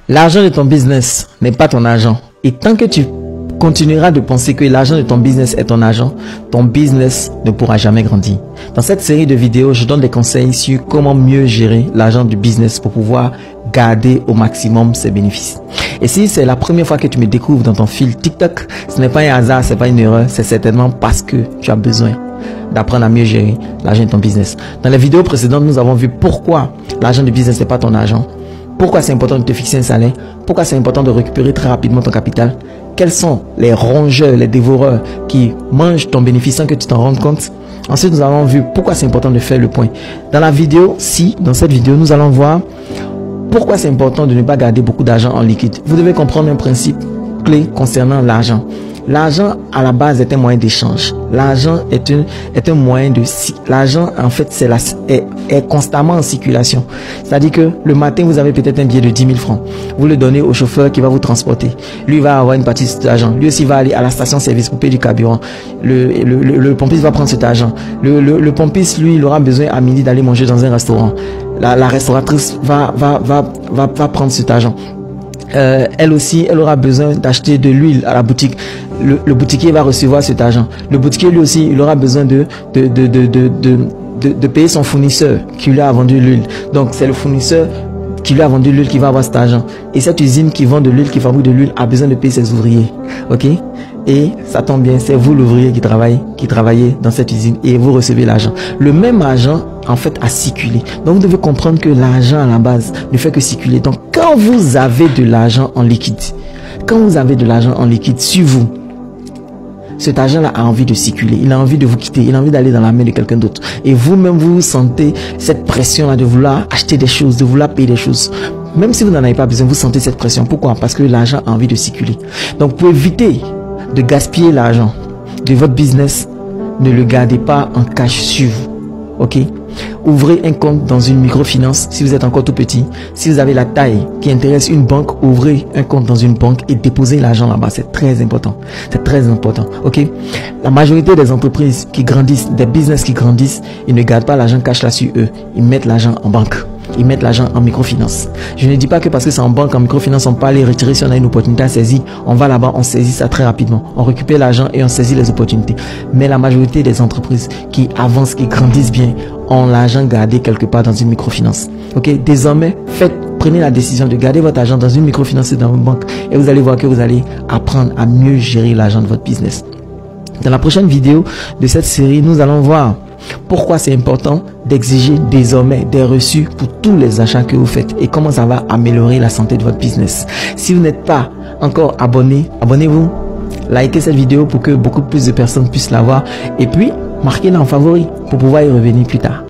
L'argent de ton business n'est pas ton argent. Et tant que tu continueras de penser que l'argent de ton business est ton argent, ton business ne pourra jamais grandir. Dans cette série de vidéos, je donne des conseils sur comment mieux gérer l'argent du business pour pouvoir garder au maximum ses bénéfices. Et si c'est la première fois que tu me découvres dans ton fil TikTok, ce n'est pas un hasard, ce n'est pas une erreur, c'est certainement parce que tu as besoin d'apprendre à mieux gérer l'argent de ton business. Dans les vidéos précédentes, nous avons vu pourquoi l'argent du business n'est pas ton argent. Pourquoi c'est important de te fixer un salaire? Pourquoi c'est important de récupérer très rapidement ton capital? Quels sont les rongeurs, les dévoreurs qui mangent ton bénéfice sans que tu t'en rendes compte? Ensuite, nous avons vu pourquoi c'est important de faire le point. Dans cette vidéo, nous allons voir pourquoi c'est important de ne pas garder beaucoup d'argent en liquide. Vous devez comprendre un principe clé concernant l'argent. L'argent à la base est un moyen d'échange. L'argent est un moyen de... L'argent en fait est constamment en circulation. C'est-à-dire que le matin vous avez peut-être un billet de 10 000 francs. Vous le donnez au chauffeur qui va vous transporter. Lui va avoir une partie de cet argent. Lui aussi va aller à la station-service pour payer du carburant. Le pompiste va prendre cet argent. Le pompiste lui il aura besoin à midi d'aller manger dans un restaurant. La restauratrice va prendre cet argent. Elle aussi, elle aura besoin d'acheter de l'huile à la boutique. Le boutiquier va recevoir cet argent. Le boutiquier lui aussi, il aura besoin de payer son fournisseur qui lui a vendu l'huile. Donc c'est le fournisseur qui lui a vendu l'huile qui va avoir cet argent. Et cette usine qui vend de l'huile, qui fabrique de l'huile, a besoin de payer ses ouvriers. Ok? Et ça tombe bien, c'est vous l'ouvrier qui travaillez dans cette usine et vous recevez l'argent. Le même argent en fait a circulé. Donc vous devez comprendre que l'argent à la base ne fait que circuler. Donc quand vous avez de l'argent en liquide, sur vous, cet argent-là a envie de circuler, il a envie de vous quitter, il a envie d'aller dans la main de quelqu'un d'autre. Et vous-même, vous sentez cette pression-là de vouloir acheter des choses, de vouloir payer des choses. Même si vous n'en avez pas besoin, vous sentez cette pression. Pourquoi? Parce que l'argent a envie de circuler. Donc pour éviter de gaspiller l'argent de votre business, ne le gardez pas en cash sur vous. Ok? Ouvrez un compte dans une microfinance si vous êtes encore tout petit. Si vous avez la taille qui intéresse une banque, ouvrez un compte dans une banque et déposez l'argent là-bas. C'est très important. C'est très important. Ok? La majorité des entreprises qui grandissent, des business qui grandissent, ils ne gardent pas l'argent cash là sur eux. Ils mettent l'argent en banque. Ils mettent l'argent en microfinance. Je ne dis pas que parce que c'est en banque, en microfinance, on peut aller retirer si on a une opportunité à saisir. On va là-bas, on saisit ça très rapidement. On récupère l'argent et on saisit les opportunités. Mais la majorité des entreprises qui avancent, qui grandissent bien, ont l'argent gardé quelque part dans une microfinance. Ok? Désormais, prenez la décision de garder votre argent dans une microfinance et dans une banque. Et vous allez voir que vous allez apprendre à mieux gérer l'argent de votre business. Dans la prochaine vidéo de cette série, nous allons voir pourquoi c'est important d'exiger désormais des reçus pour tous les achats que vous faites et comment ça va améliorer la santé de votre business. Si vous n'êtes pas encore abonné, abonnez-vous, likez cette vidéo pour que beaucoup plus de personnes puissent la voir et puis marquez-la en favori pour pouvoir y revenir plus tard.